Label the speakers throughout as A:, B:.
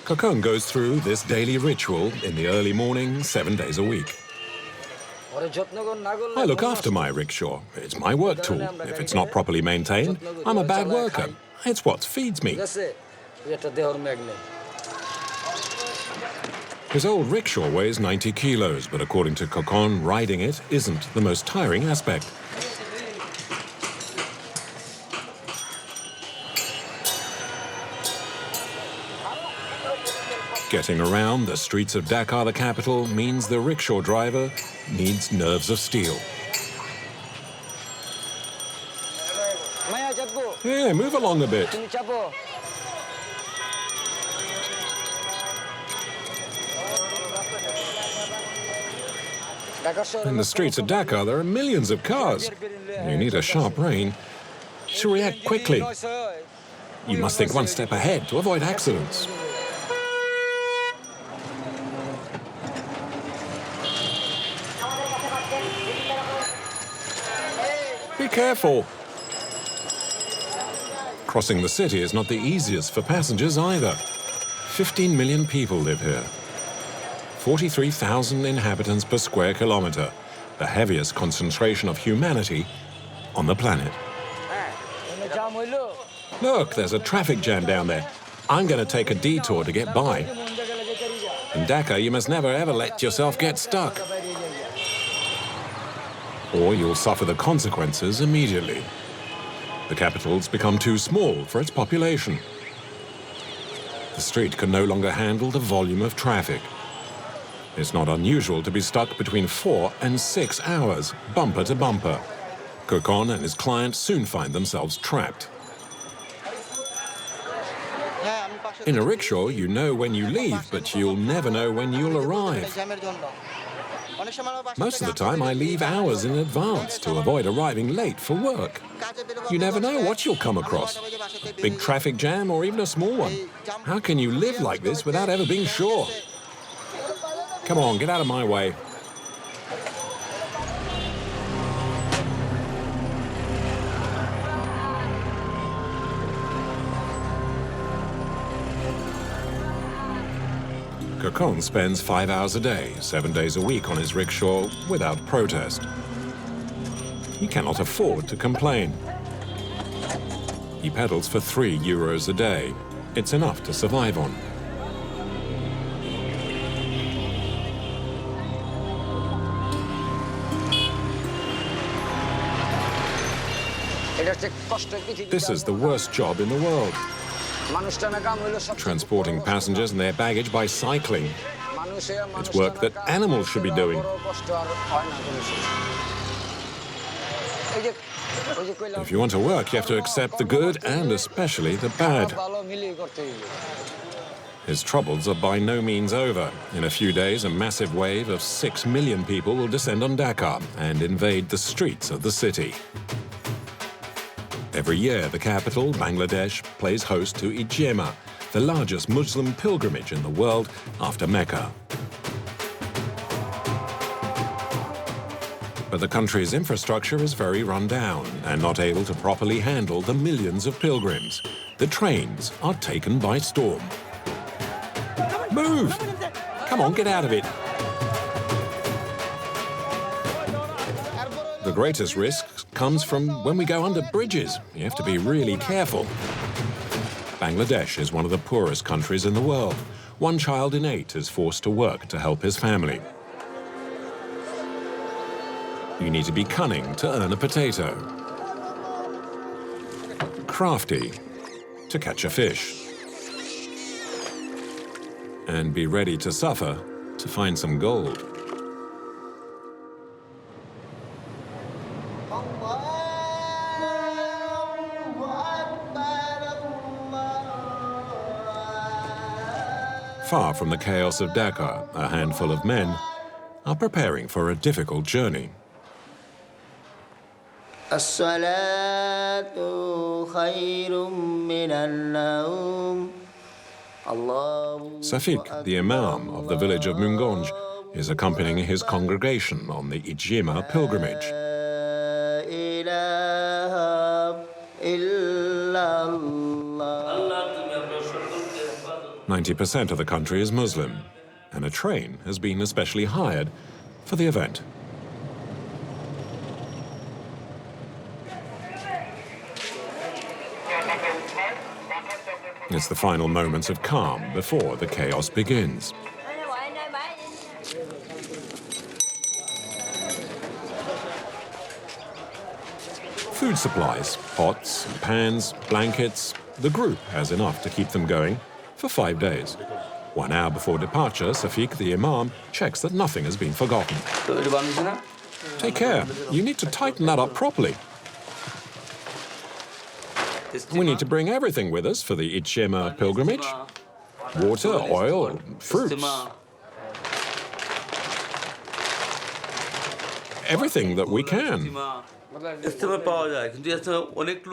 A: Kokon goes through this daily ritual in the early morning, 7 days a week. I look after my rickshaw. It's my work tool. If it's not properly maintained, I'm a bad worker. It's what feeds me. His old rickshaw weighs 90 kilos, but according to Kokon, riding it isn't the most tiring aspect. Getting around the streets of Dhaka, the capital, means the rickshaw driver needs nerves of steel. Yeah, move along a bit. In the streets of Dhaka, there are millions of cars. You need a sharp brain to react quickly. You must think one step ahead to avoid accidents. Be careful. Crossing the city is not the easiest for passengers either. 15 million people live here. 43,000 inhabitants per square kilometre, the heaviest concentration of humanity on the planet. Look, there's a traffic jam down there. I'm going to take a detour to get by. In Dhaka, you must never ever let yourself get stuck, or you'll suffer the consequences immediately. The capital's become too small for its population. The street can no longer handle the volume of traffic. It's not unusual to be stuck between 4 and 6 hours, bumper to bumper. Kokon and his client soon find themselves trapped. In a rickshaw, you know when you leave, but you'll never know when you'll arrive. Most of the time, I leave hours in advance to avoid arriving late for work. You never know what you'll come across. A big traffic jam or even a small one. How can you live like this without ever being sure? Come on, get out of my way. Kokon spends 5 hours a day, 7 days a week on his rickshaw without protest. He cannot afford to complain. He pedals for €3 a day. It's enough to survive on. This is the worst job in the world. Transporting passengers and their baggage by cycling. It's work that animals should be doing. If you want to work, you have to accept the good and especially the bad. His troubles are by no means over. In a few days, a massive wave of 6 million people will descend on Dhaka and invade the streets of the city. Every year, the capital, Bangladesh, plays host to Ijtima, the largest Muslim pilgrimage in the world after Mecca. But the country's infrastructure is very run down and not able to properly handle the millions of pilgrims. The trains are taken by storm. Move! Come on, get out of it. The greatest risk comes from when we go under bridges. You have to be really careful. Bangladesh is one of the poorest countries in the world. 1 child in 8 is forced to work to help his family. You need to be cunning to earn a potato, crafty to catch a fish, and be ready to suffer to find some gold. Far from the chaos of Dhaka, a handful of men are preparing for a difficult journey. Safiq, the Imam of the village of Mungonj, is accompanying his congregation on the Ijtima pilgrimage. 90% of the country is Muslim, and a train has been especially hired for the event. It's the final moments of calm before the chaos begins. Food supplies, pots, pans, blankets. The group has enough to keep them going for 5 days. 1 hour before departure, Safiq, the imam, checks that nothing has been forgotten. Take care. You need to tighten that up properly. We need to bring everything with us for the Ichema pilgrimage. Water, oil, fruits. Everything that we can.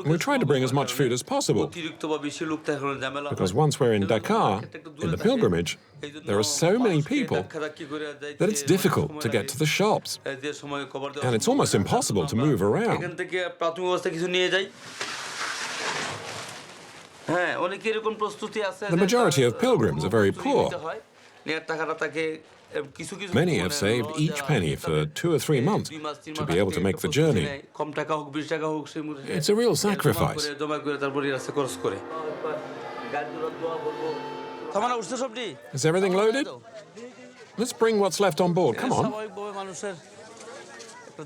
A: We try to bring as much food as possible, because once we're in Dhaka, in the pilgrimage, there are so many people that it's difficult to get to the shops, and it's almost impossible to move around. The majority of pilgrims are very poor. Many have saved each penny for 2 or 3 months to be able to make the journey. It's a real sacrifice. Is everything loaded? Let's bring what's left on board. Come on.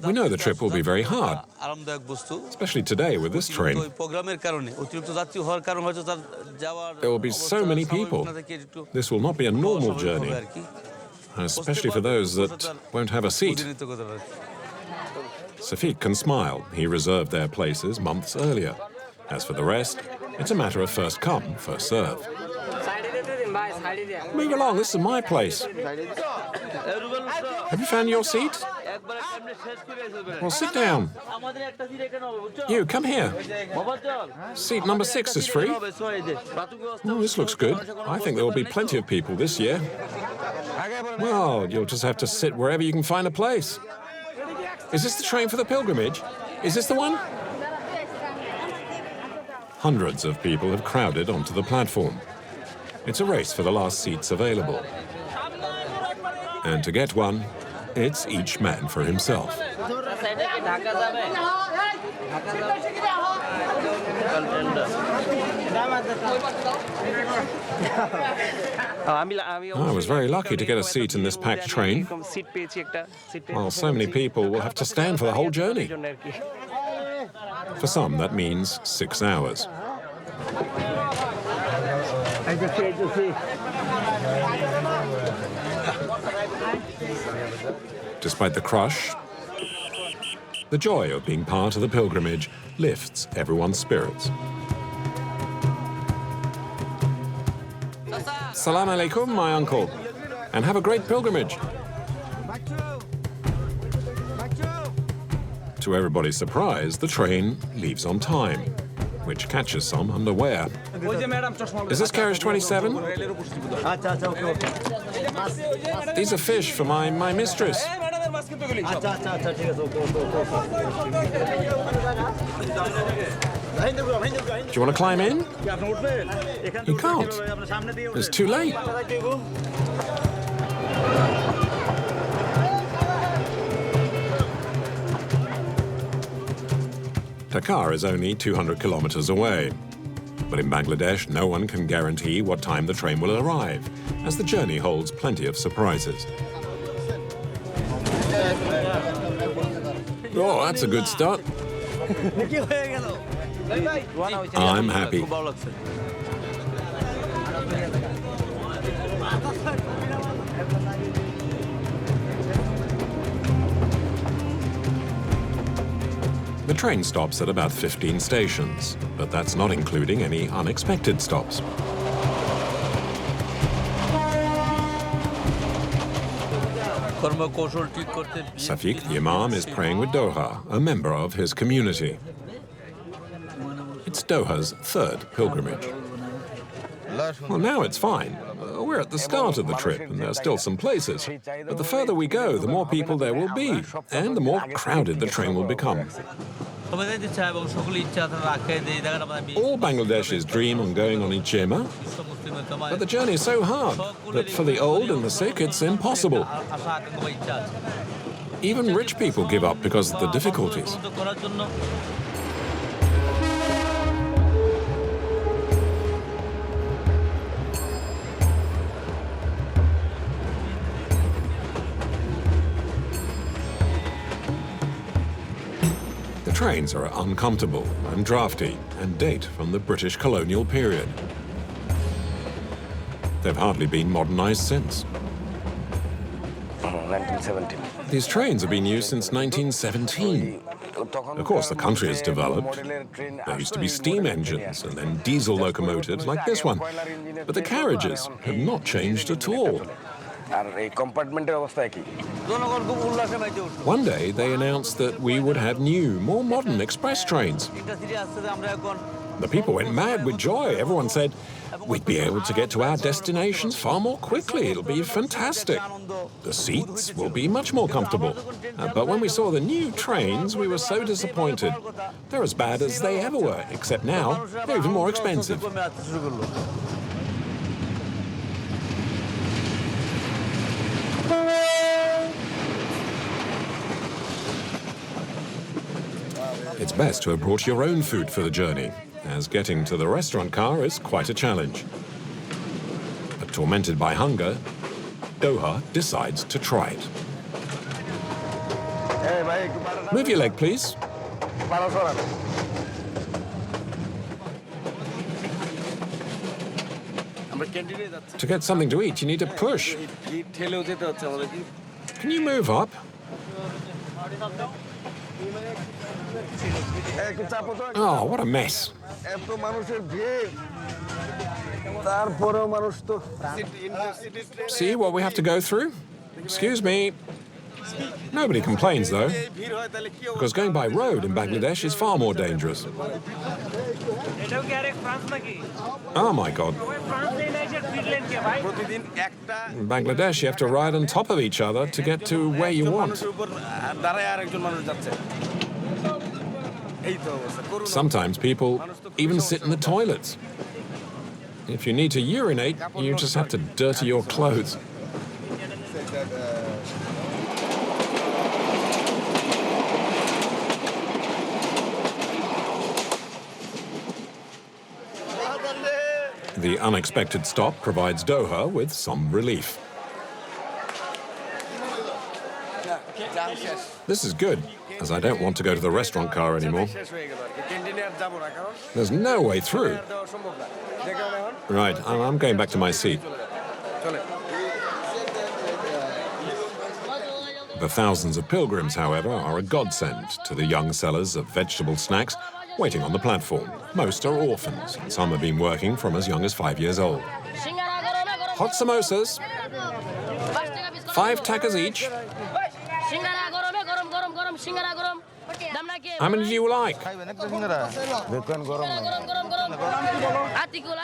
A: We know the trip will be very hard, especially today with this train. There will be so many people. This will not be a normal journey, especially for those that won't have a seat. Safiq can smile. He reserved their places months earlier. As for the rest, it's a matter of first come, first serve. Move along, this is my place. Have you found your seat? Well, sit down. You, come here. Seat number 6 is free. Oh, this looks good. I think there will be plenty of people this year. Well, you'll just have to sit wherever you can find a place. Is this the train for the pilgrimage? Is this the one? Hundreds of people have crowded onto the platform. It's a race for the last seats available. And to get one, it's each man for himself. I was very lucky to get a seat in this packed train, while so many people will have to stand for the whole journey. For some, that means 6 hours. Despite the crush, the joy of being part of the pilgrimage lifts everyone's spirits. Salam alaikum, my uncle, and have a great pilgrimage. To everybody's surprise, the train leaves on time, which catches some unaware. Is this carriage 27? These are fish for my mistress. Do you want to climb in? You can't. It's too late. Dhaka is only 200 kilometers away. But in Bangladesh, no one can guarantee what time the train will arrive, as the journey holds plenty of surprises. Oh, that's a good start. I'm happy. The train stops at about 15 stations, but that's not including any unexpected stops. Safiq, the imam, is praying with Doha, a member of his community. It's Doha's 3rd pilgrimage. Well, now it's fine. We're at the start of the trip, and there are still some places. But the further we go, the more people there will be, and the more crowded the train will become. All Bangladeshis dream on going on Ichema, But the journey is so hard that for the old and the sick, it's impossible. Even rich people give up because of the difficulties. The trains are uncomfortable and drafty and date from the British colonial period. They've hardly been modernized since.
B: 1917.
A: These trains have been used since 1917. Of course, the country has developed. There used to be steam engines and then diesel locomotives like this one. But the carriages have not changed at all. One day, they announced that we would have new, more modern express trains. The people went mad with joy. Everyone said, we'd be able to get to our destinations far more quickly. It'll be fantastic. The seats will be much more comfortable. But when we saw the new trains, we were so disappointed. They're as bad as they ever were, except now they're even more expensive. It's best to have brought your own food for the journey, as getting to the restaurant car is quite a challenge. But tormented by hunger, Doha decides to try it. Move your leg, please. To get something to eat, you need to push. Can you move up? Oh, what a mess. See what we have to go through? Excuse me. Nobody complains, though, because going by road in Bangladesh is far more dangerous. Oh, my God. In Bangladesh, you have to ride on top of each other to get to where you want. Sometimes people even sit in the toilets. If you need to urinate, you just have to dirty your clothes. The unexpected stop provides Doha with some relief. This is good, as I don't want to go to the restaurant car anymore. There's no way through. Right, I'm going back to my seat. The thousands of pilgrims, however, are a godsend to the young sellers of vegetable snacks waiting on the platform. Most are orphans, and some have been working from as young as 5 years old. Hot samosas, 5 takas each. How many do you like?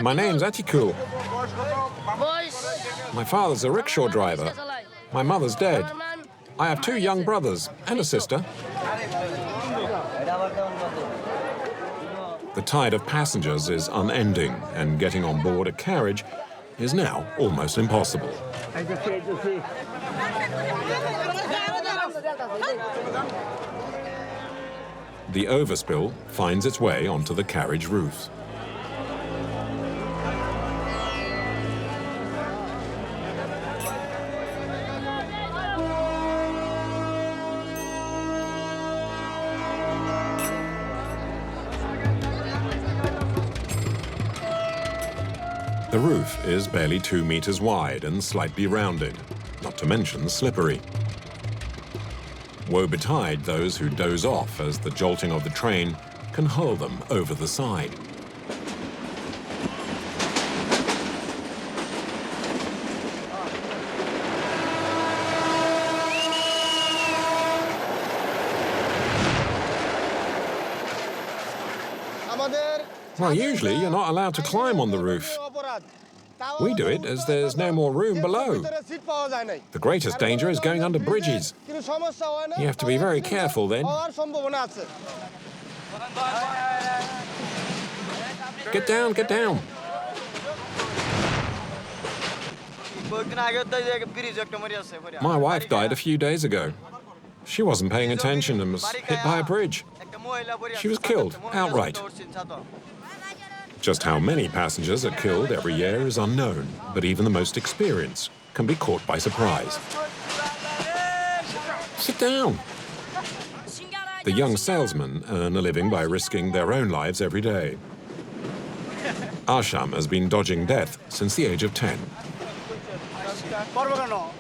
A: My name's Atikul. My father's a rickshaw driver. My mother's dead. I have 2 young brothers and a sister. The tide of passengers is unending, and getting on board a carriage is now almost impossible. The overspill finds its way onto the carriage roofs. The roof is barely 2 meters wide and slightly rounded, not to mention slippery. Woe betide those who doze off as the jolting of the train can hurl them over the side. Well, usually you're not allowed to climb on the roof. We do it as there's no more room below. The greatest danger is going under bridges. You have to be very careful then. Get down, get down. My wife died a few days ago. She wasn't paying attention and was hit by a bridge. She was killed outright. Just how many passengers are killed every year is unknown, but even the most experienced can be caught by surprise. Sit down. The young salesmen earn a living by risking their own lives every day. Asham has been dodging death since the age of 10.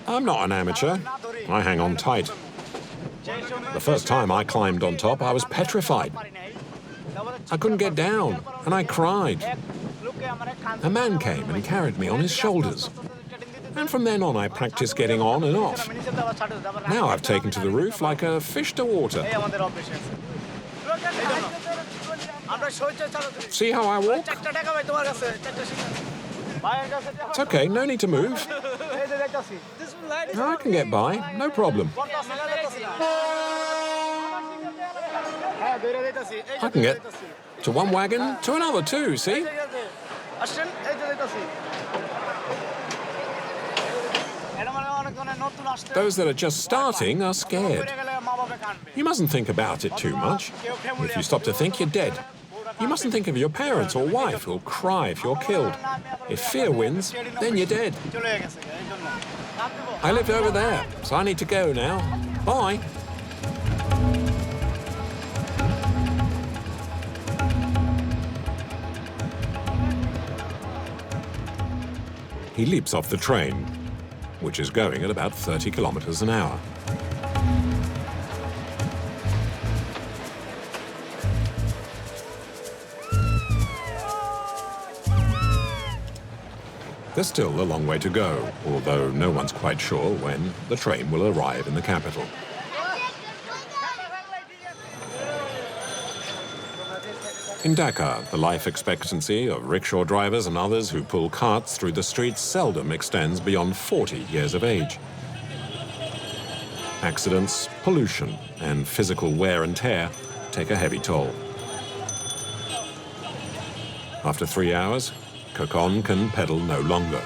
A: I'm not an amateur. I hang on tight. The first time I climbed on top, I was petrified. I couldn't get down, and I cried. A man came and carried me on his shoulders. And from then on, I practiced getting on and off. Now I've taken to the roof like a fish to water. See how I walk? It's okay, no need to move. I can get by, no problem. I can get to one wagon, to another too, see? Those that are just starting are scared. You mustn't think about it too much. If you stop to think, you're dead. You mustn't think of your parents or wife who'll cry if you're killed. If fear wins, then you're dead. I lived over there, so I need to go now. Bye. He leaps off the train, which is going at about 30 kilometers an hour. There's still a long way to go, although no one's quite sure when the train will arrive in the capital. In Dhaka, the life expectancy of rickshaw drivers and others who pull carts through the streets seldom extends beyond 40 years of age. Accidents, pollution, and physical wear and tear take a heavy toll. After 3 hours, Kokon can pedal no longer.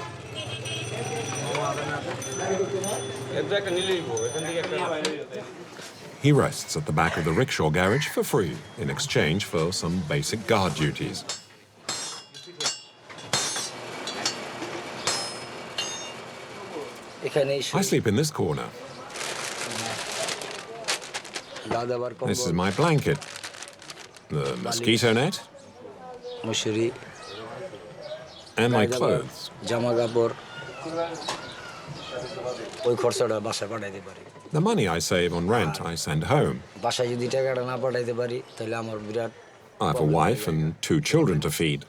A: He rests at the back of the rickshaw garage for free in exchange for some basic guard duties. I sleep in this corner. This is my blanket. The mosquito net. And my clothes. The money I save on rent, I send home. I have a wife and 2 children to feed.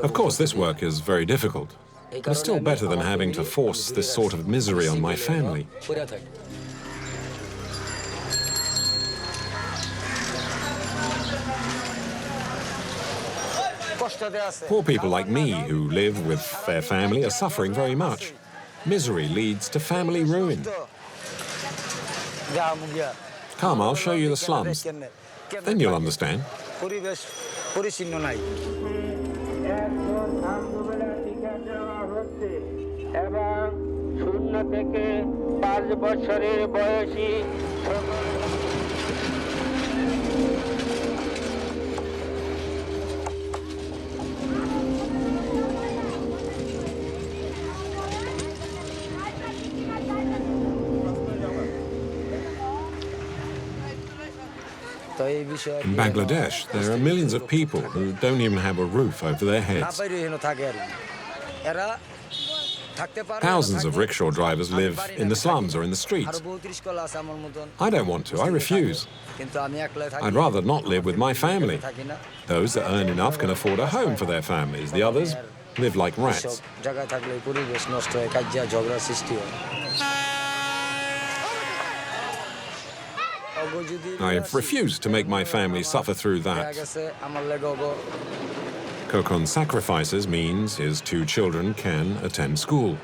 A: Of course, this work is very difficult. It's still better than having to force this sort of misery on my family. Poor people like me who live with their family are suffering very much. Misery leads to family ruin. Come, I'll show you the slums. Then you'll understand. In Bangladesh, there are millions of people who don't even have a roof over their heads. Thousands of rickshaw drivers live in the slums or in the streets. I don't want to, I refuse. I'd rather not live with my family. Those that earn enough can afford a home for their families. The others live like rats. I've refused to make my family suffer through that. Kokon's sacrifices means his 2 children can attend school.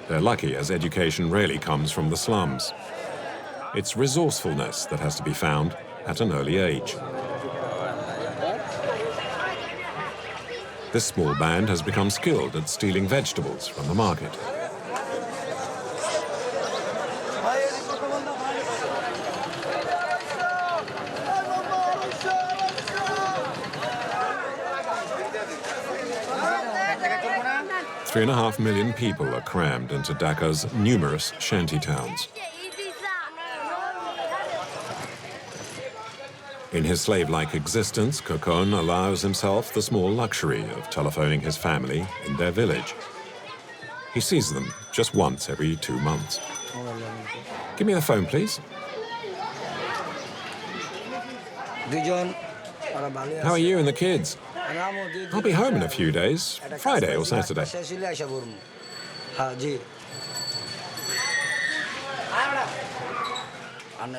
A: They're lucky, as education rarely comes from the slums. It's resourcefulness that has to be found at an early age. This small band has become skilled at stealing vegetables from the market. Three and a half million people are crammed into Dhaka's numerous shanty towns. In his slave-like existence, Kokon allows himself the small luxury of telephoning his family in their village. He sees them just once every 2 months. Give me the phone, please. How are you and the kids? I'll be home in a few days, Friday or Saturday.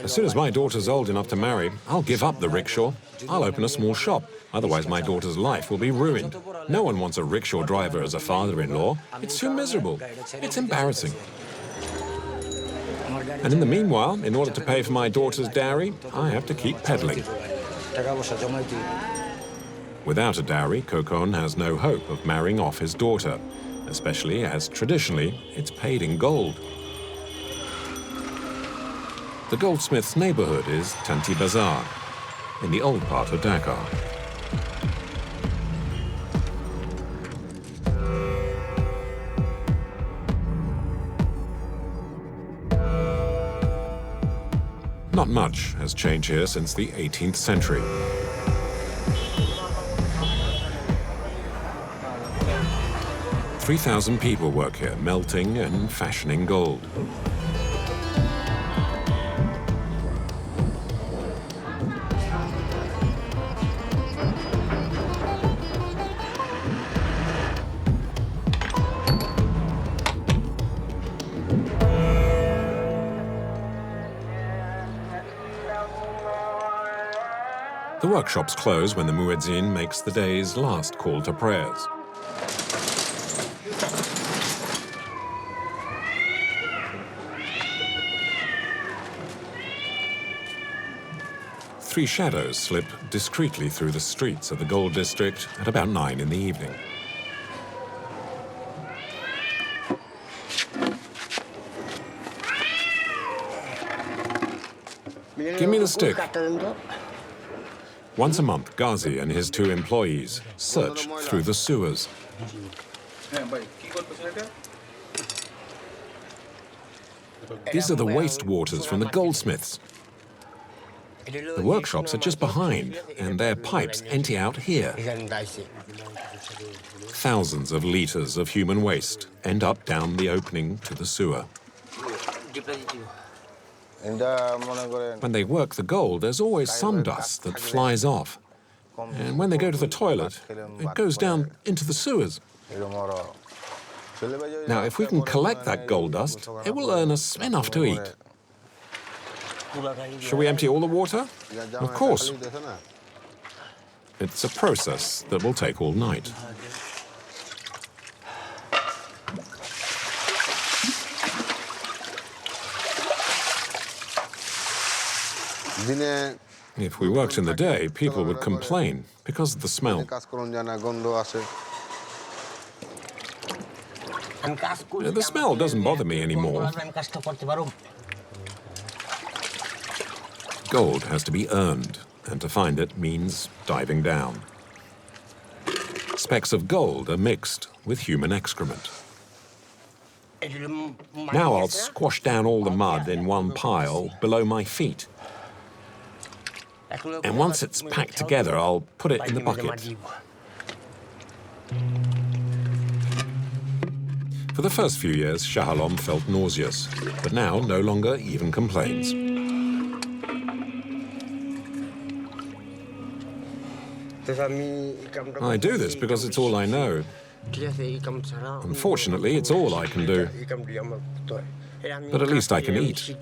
A: As soon as my daughter's old enough to marry, I'll give up the rickshaw. I'll open a small shop. Otherwise, my daughter's life will be ruined. No one wants a rickshaw driver as a father-in-law. It's too miserable. It's embarrassing. And in the meanwhile, in order to pay for my daughter's dowry, I have to keep peddling. Without a dowry, Kokon has no hope of marrying off his daughter, especially as traditionally it's paid in gold. The goldsmith's neighborhood is Tanti Bazaar, in the old part of Dhaka. Not much has changed here since the 18th century. "3,000 people work here, melting and fashioning gold. The workshops close when the muezzin makes the day's last call to prayers. Three shadows slip discreetly through the streets of the gold district at about 9 in the evening. Give me the stick. Once a month, Ghazi and his 2 employees search through the sewers. These are the wastewaters from the goldsmiths. The workshops are just behind, and their pipes empty out here. Thousands of litres of human waste end up down the opening to the sewer. When they work the gold, there's always some dust that flies off. And when they go to the toilet, it goes down into the sewers. Now, if we can collect that gold dust, it will earn us enough to eat. Shall we empty all the water? Of course. It's a process that will take all night. If we worked in the day, people would complain because of the smell. The smell doesn't bother me anymore. Gold has to be earned, and to find it means diving down. Specks of gold are mixed with human excrement. Now I'll squash down all the mud in one pile below my feet. And once it's packed together, I'll put it in the bucket. For the first few years, Shah Alam felt nauseous, but now no longer even complains. I do this because it's all I know. Unfortunately, it's all I can do. But at least I can eat.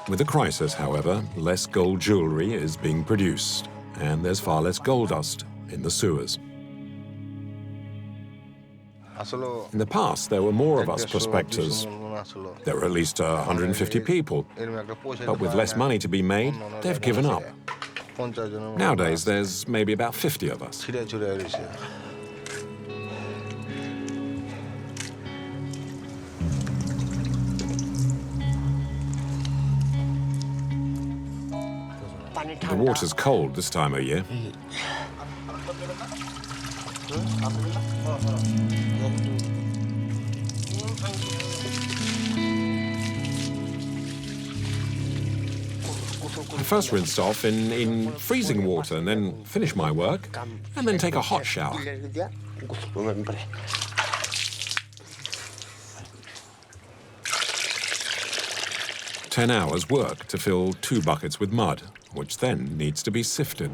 A: With the crisis, however, less gold jewelry is being produced, and there's far less gold dust in the sewers. In the past, there were more of us prospectors. There were at least 150 people. But with less money to be made, they've given up. Nowadays, there's maybe about 50 of us. The water's cold this time of year. I first rinsed off in freezing water and then finish my work and then take a hot shower. Ten hours work to fill 2 buckets with mud, which then needs to be sifted.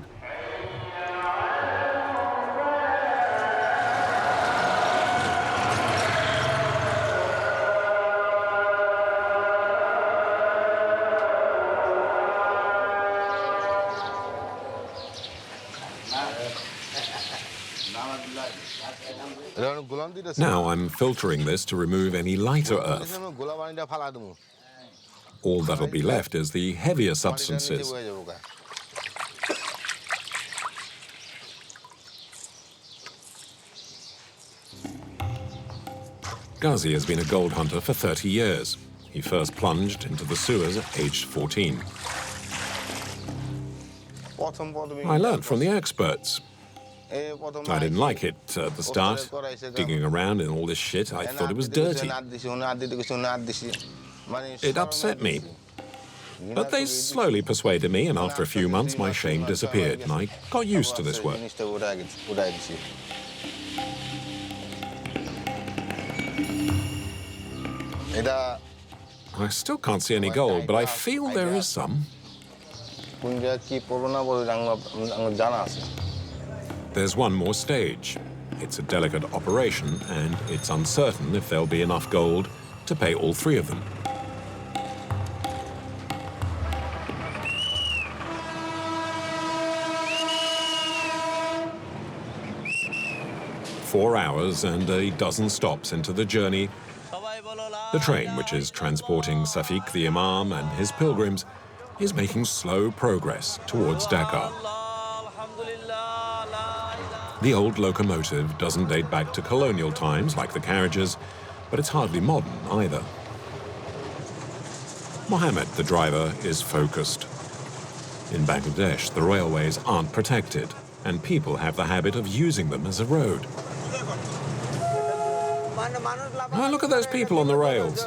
A: Now I'm filtering this to remove any lighter earth. All that'll be left is the heavier substances. Ghazi has been a gold hunter for 30 years. He first plunged into the sewers at aged 14. I learnt from the experts. I didn't like it at the start, digging around in all this shit. I thought it was dirty. It upset me. But they slowly persuaded me, and after a few months my shame disappeared, and I got used to this work. I still can't see any gold, but I feel there is some. There's one more stage. It's a delicate operation, and it's uncertain if there'll be enough gold to pay all 3 of them. Four hours and a dozen stops into the journey. The train, which is transporting Safiq the Imam and his pilgrims, is making slow progress towards Dhaka. The old locomotive doesn't date back to colonial times like the carriages, but it's hardly modern either. Mohammed, the driver, is focused. In Bangladesh, the railways aren't protected, and people have the habit of using them as a road. Oh, look at those people on the rails.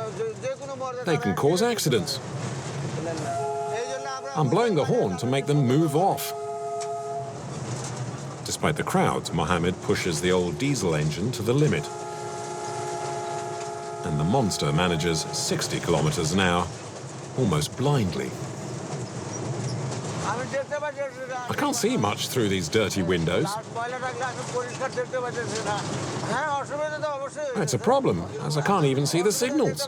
A: They can cause accidents. I'm blowing the horn to make them move off. Despite the crowds, Mohammed pushes the old diesel engine to the limit. And the monster manages 60 kilometers an hour, almost blindly. I can't see much through these dirty windows. That's a problem, as I can't even see the signals.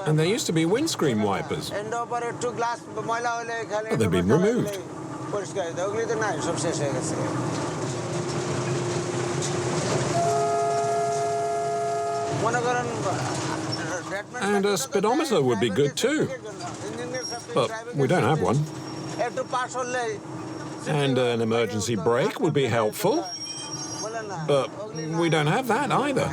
A: And there used to be windscreen wipers, but they've been removed. And a speedometer would be good too, but we don't have one. And an emergency brake would be helpful, but we don't have that either.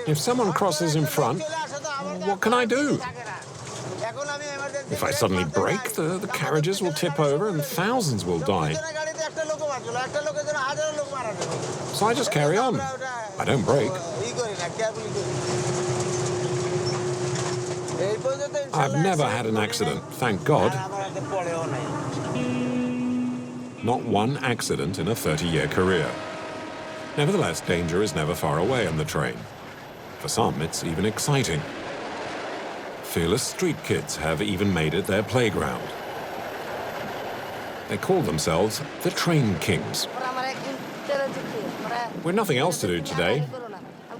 A: If someone crosses in front, what can I do? If I suddenly brake, the carriages will tip over and thousands will die. So I just carry on. I don't brake. I've never had an accident, thank God. Not one accident in a 30-year career. Nevertheless, danger is never far away on the train. For some, it's even exciting. Fearless street kids have even made it their playground. They call themselves the Train Kings. With nothing else to do today,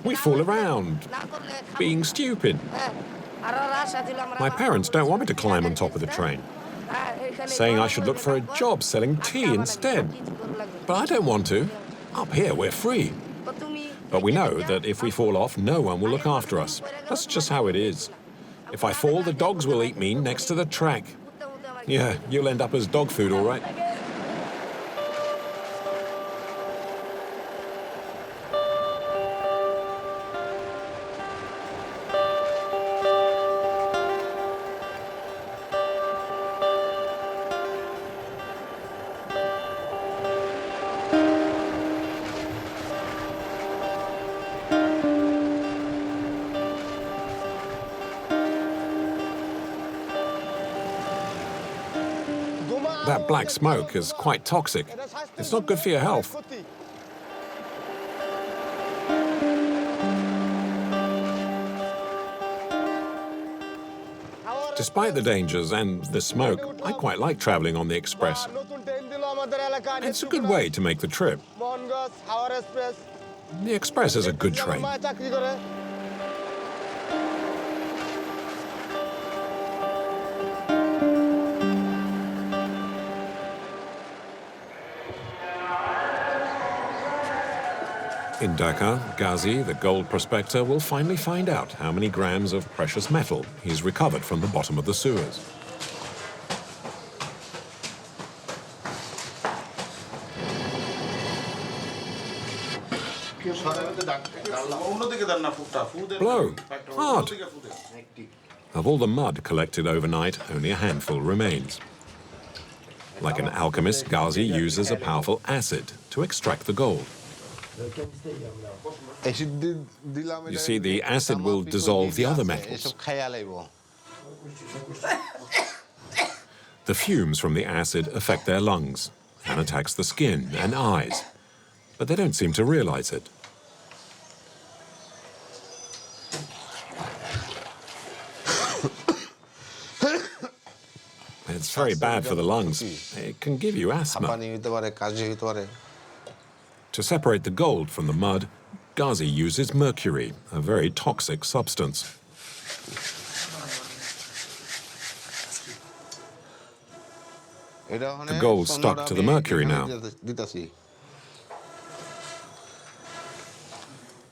A: We fool around, being stupid. My parents don't want me to climb on top of the train, saying I should look for a job selling tea instead. But I don't want to. Up here, we're free. But we know that if we fall off, no one will look after us. That's just how it is. If I fall, the dogs will eat me next to the track. Yeah, you'll end up as dog food, all right. That black smoke is quite toxic. It's not good for your health. Despite the dangers and the smoke, I quite like traveling on the express. It's a good way to make the trip. The express is a good train. In Dhaka, Ghazi, the gold prospector, will finally find out how many grams of precious metal he's recovered from the bottom of the sewers. Blow. Hard. Of all the mud collected overnight, only a handful remains. Like an alchemist, Ghazi uses a powerful acid to extract the gold. You see, the acid will dissolve the other metals. The fumes from the acid affect their lungs and attacks the skin and eyes, but they don't seem to realize it. It's very bad for the lungs. It can give you asthma. To separate the gold from the mud, Ghazi uses mercury, a very toxic substance. The gold's stuck to the mercury now.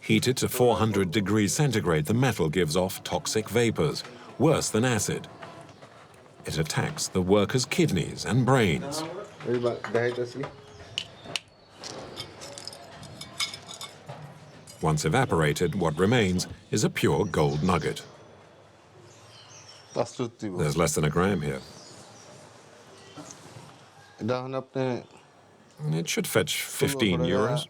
A: Heated to 400 degrees centigrade, the metal gives off toxic vapors, worse than acid. It attacks the workers' kidneys and brains. Once evaporated, what remains is a pure gold nugget. There's less than a gram here. It should fetch 15 euros.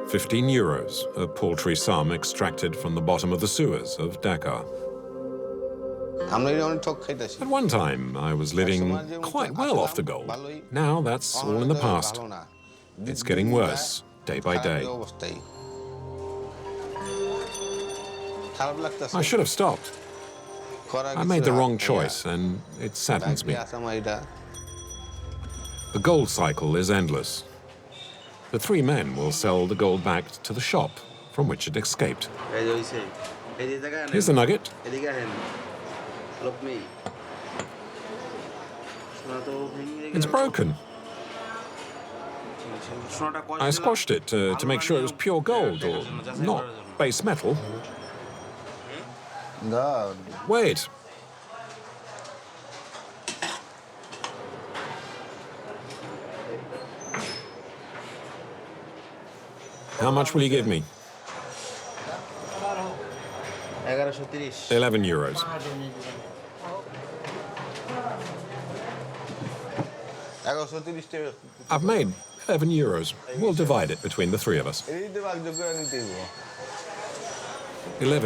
A: 15 euros, a paltry sum extracted from the bottom of the sewers of Dhaka. At one time, I was living quite well off the gold. Now that's all in the past. It's getting worse, day by day. I should have stopped. I made the wrong choice, and it saddens me. The gold cycle is endless. The three men will sell the gold back to the shop from which it escaped. Here's the nugget. It's broken. I squashed it to make sure it was pure gold, or not base metal. Wait. How much will you give me? 11 euros. I've made 11 euros. We'll divide it between the three of us. 11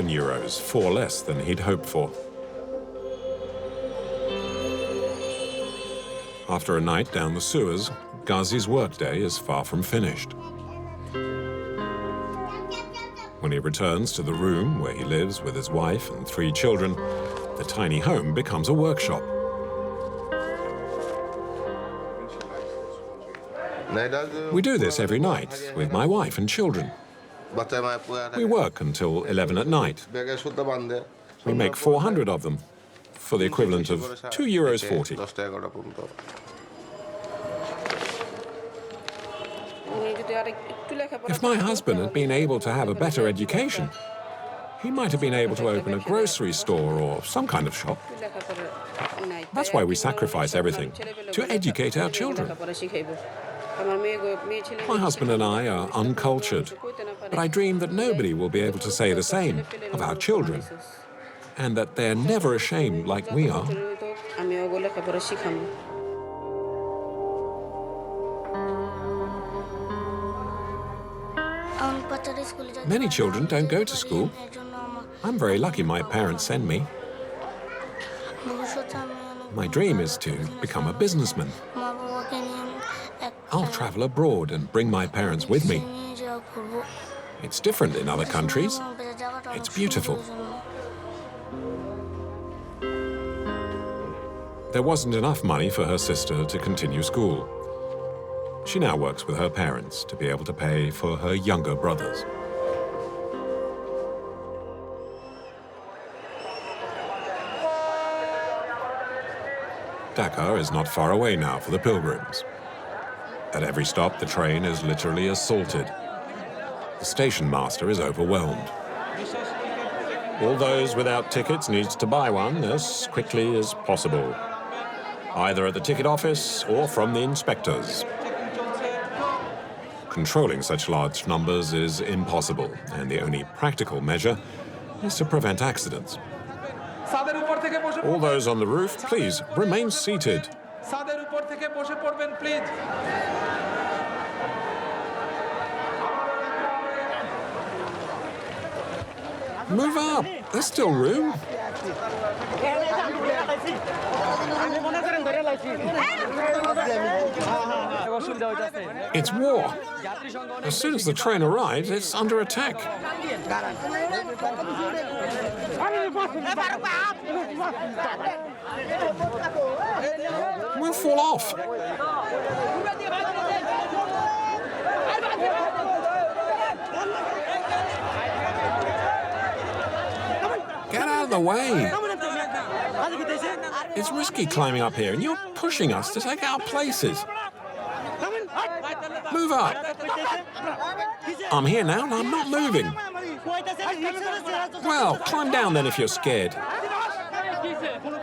A: euros, 4 less than he'd hoped for. After a night down the sewers, Ghazi's workday is far from finished. When he returns to the room where he lives with his wife and 3 children, the tiny home becomes a workshop. We do this every night with my wife and children. We work until 11 at night. We make 400 of them, for the equivalent of €2.40. If my husband had been able to have a better education, he might have been able to open a grocery store or some kind of shop. That's why we sacrifice everything, to educate our children. My husband and I are uncultured, but I dream that nobody will be able to say the same of our children, and that they're never ashamed like we are. Many children don't go to school. I'm very lucky my parents send me. My dream is to become a businessman. I'll travel abroad and bring my parents with me. It's different in other countries. It's beautiful. There wasn't enough money for her sister to continue school. She now works with her parents to be able to pay for her younger brothers. Dhaka is not far away now for the pilgrims. At every stop, the train is literally assaulted. The station master is overwhelmed. All those without tickets needs to buy one as quickly as possible, either at the ticket office or from the inspectors. Controlling such large numbers is impossible, and the only practical measure is to prevent accidents. All those on the roof, please remain seated. Move up, there's still room. It's war. As soon as the train arrives, it's under attack. We'll fall off. Get out of the way. It's risky climbing up here, and you're pushing us to take our places. Move up. I'm here now, and I'm not moving. Well, climb down then if you're scared.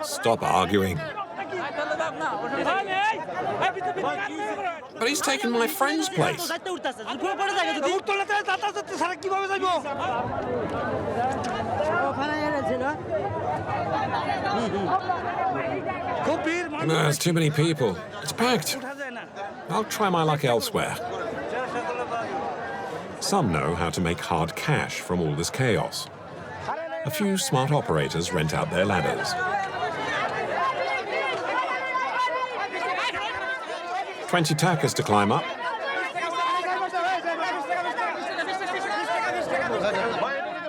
A: Stop arguing. But he's taken my friend's place. There's too many people. It's packed. I'll try my luck elsewhere. Some know how to make hard cash from all this chaos. A few smart operators rent out their ladders. 20 takas to climb up.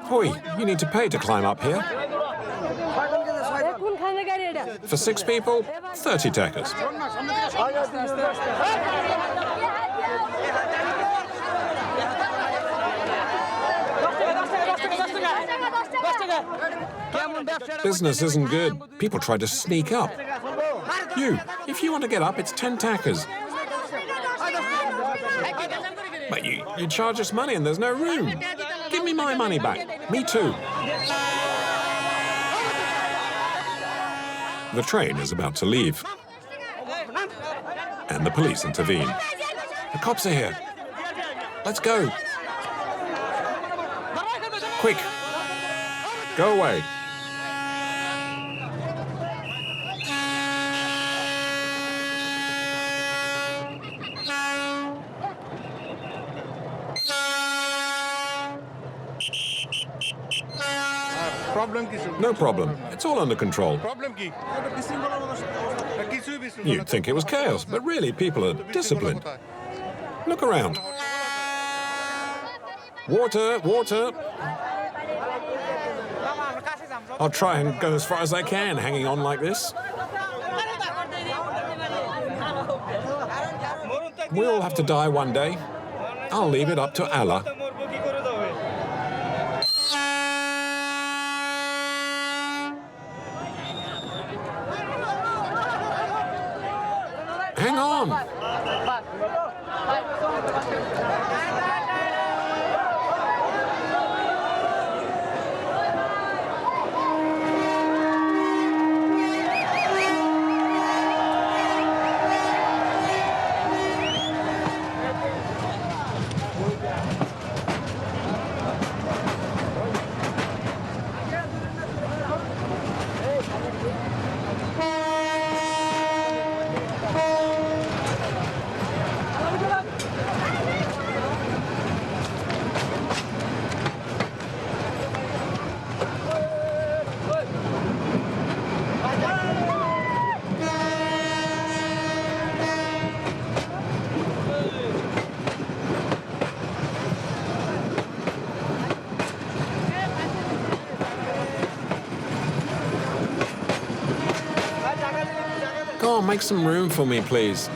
A: Hoi, you need to pay to climb up here. For 6 people, 30 takas. Business isn't good. People try to sneak up. If you want to get up, it's 10 takas. But you charge us money and there's no room. Give me my money back. Me too. The train is about to leave. And the police intervene. The cops are here. Let's go. Quick. Go away. No problem. It's all under control. You'd think it was chaos, but really people are disciplined. Look around. Water, water. I'll try and go as far as I can, hanging on like this. We all have to die one day. I'll leave it up to Allah. Hang on! Go on, make some room for me, please.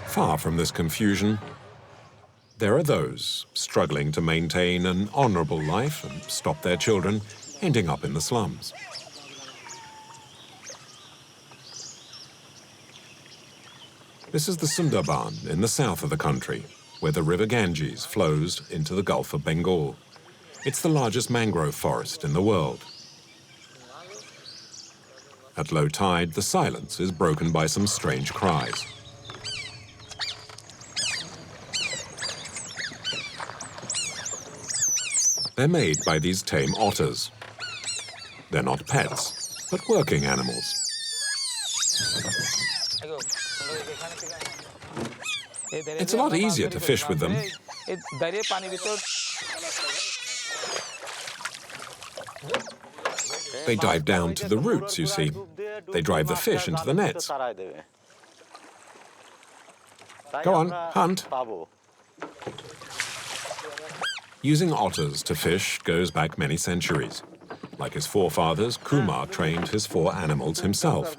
A: Far from this confusion, there are those struggling to maintain an honorable life and stop their children ending up in the slums. This is the Sundarban in the south of the country, where the river Ganges flows into the Gulf of Bengal. It's the largest mangrove forest in the world. At low tide, the silence is broken by some strange cries. They're made by these tame otters. They're not pets, but working animals. It's a lot easier to fish with them. They dive down to the roots, you see. They drive the fish into the nets. Go on, hunt. Using otters to fish goes back many centuries. Like his forefathers, Kumar trained his 4 animals himself.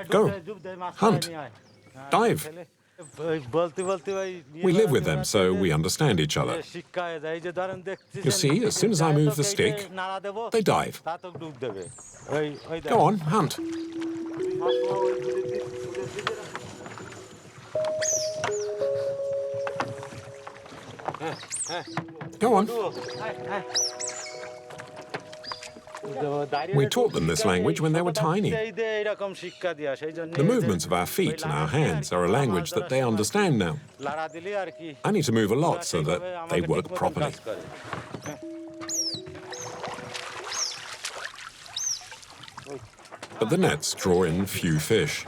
A: Go, hunt, dive. We live with them, so we understand each other. You see, as soon as I move the stick, they dive. Go on, hunt. Go on. We taught them this language when they were tiny. The movements of our feet and our hands are a language that they understand now. I need to move a lot so that they work properly. But the nets draw in few fish.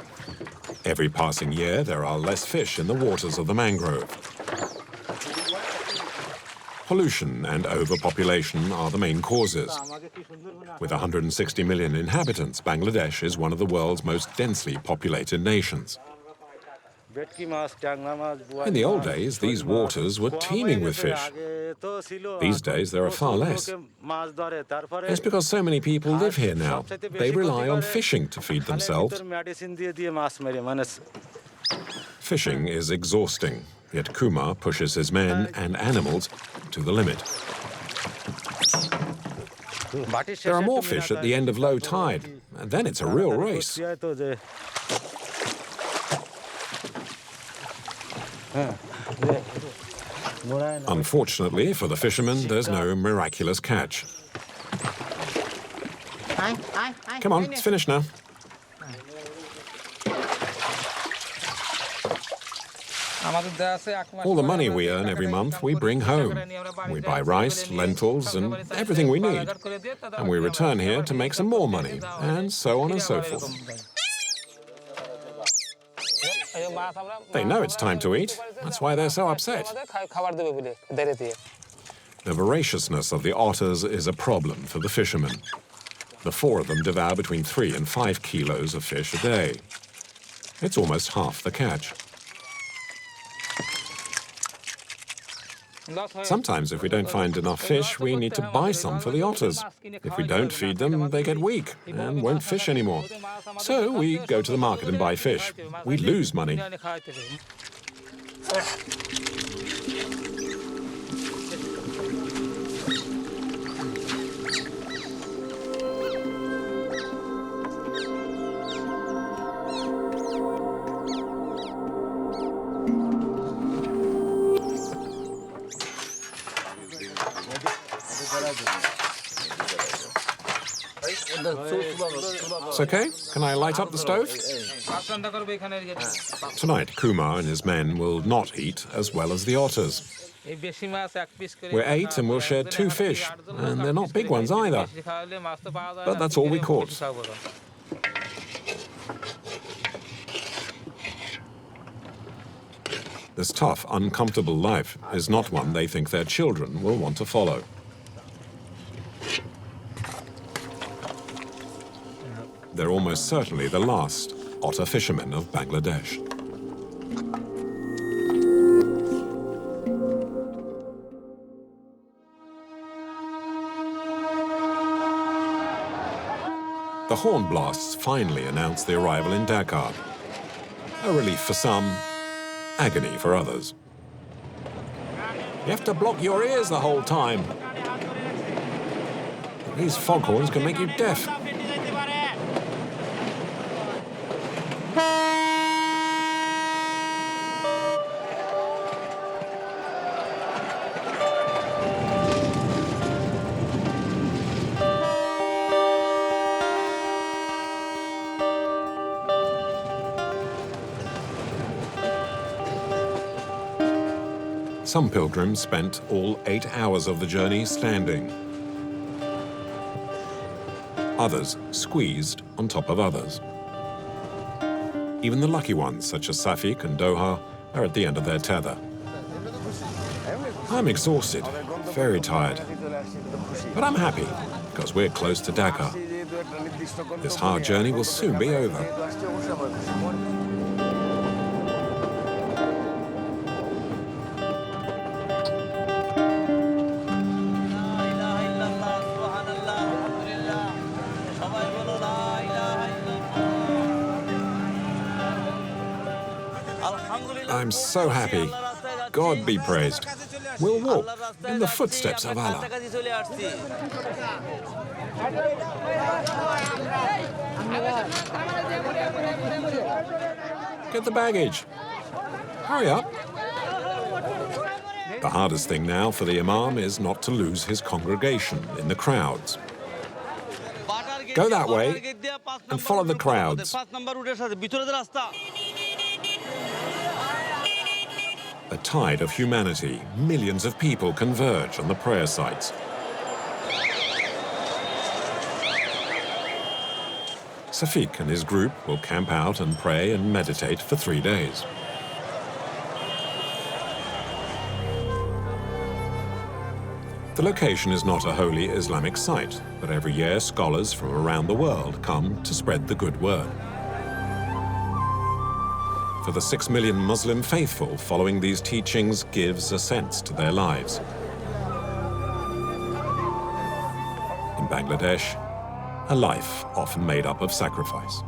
A: Every passing year, there are less fish in the waters of the mangrove. Pollution and overpopulation are the main causes. With 160 million inhabitants, Bangladesh is one of the world's most densely populated nations. In the old days, these waters were teeming with fish. These days, there are far less. It's because so many people live here now. They rely on fishing to feed themselves. Fishing is exhausting, yet Kumar pushes his men and animals to the limit. There are more fish at the end of low tide, and then it's a real race. Unfortunately for the fishermen, there's no miraculous catch. Come on, it's finished now. All the money we earn every month, we bring home. We buy rice, lentils, and everything we need. And we return here to make some more money, and so on and so forth. They know it's time to eat. That's why they're so upset. The voraciousness of the otters is a problem for the fishermen. The 4 of them devour between 3 and 5 kilos of fish a day. It's almost half the catch. Sometimes, if we don't find enough fish, we need to buy some for the otters. If we don't feed them, they get weak and won't fish anymore. So we go to the market and buy fish. We lose money. It's okay? Can I light up the stove? Tonight, Kumar and his men will not eat as well as the otters. We're 8 and we'll share 2 fish, and they're not big ones either. But that's all we caught. This tough, uncomfortable life is not one they think their children will want to follow. They're almost certainly the last otter fishermen of Bangladesh. The horn blasts finally announced the arrival in Dhaka. A relief for some, agony for others. You have to block your ears the whole time. These foghorns can make you deaf. Some pilgrims spent all 8 hours of the journey standing. Others squeezed on top of others. Even the lucky ones, such as Safik and Doha, are at the end of their tether. I'm exhausted, very tired. But I'm happy, because we're close to Dhaka. This hard journey will soon be over. I'm so happy. God be praised. We'll walk in the footsteps of Allah. Get the baggage. Hurry up. The hardest thing now for the Imam is not to lose his congregation in the crowds. Go that way and follow the crowds. A tide of humanity, millions of people converge on the prayer sites. Safik and his group will camp out and pray and meditate for 3 days. The location is not a holy Islamic site, but every year scholars from around the world come to spread the good word. For the 6 million Muslim faithful, following these teachings gives a sense to their lives. In Bangladesh, a life often made up of sacrifice.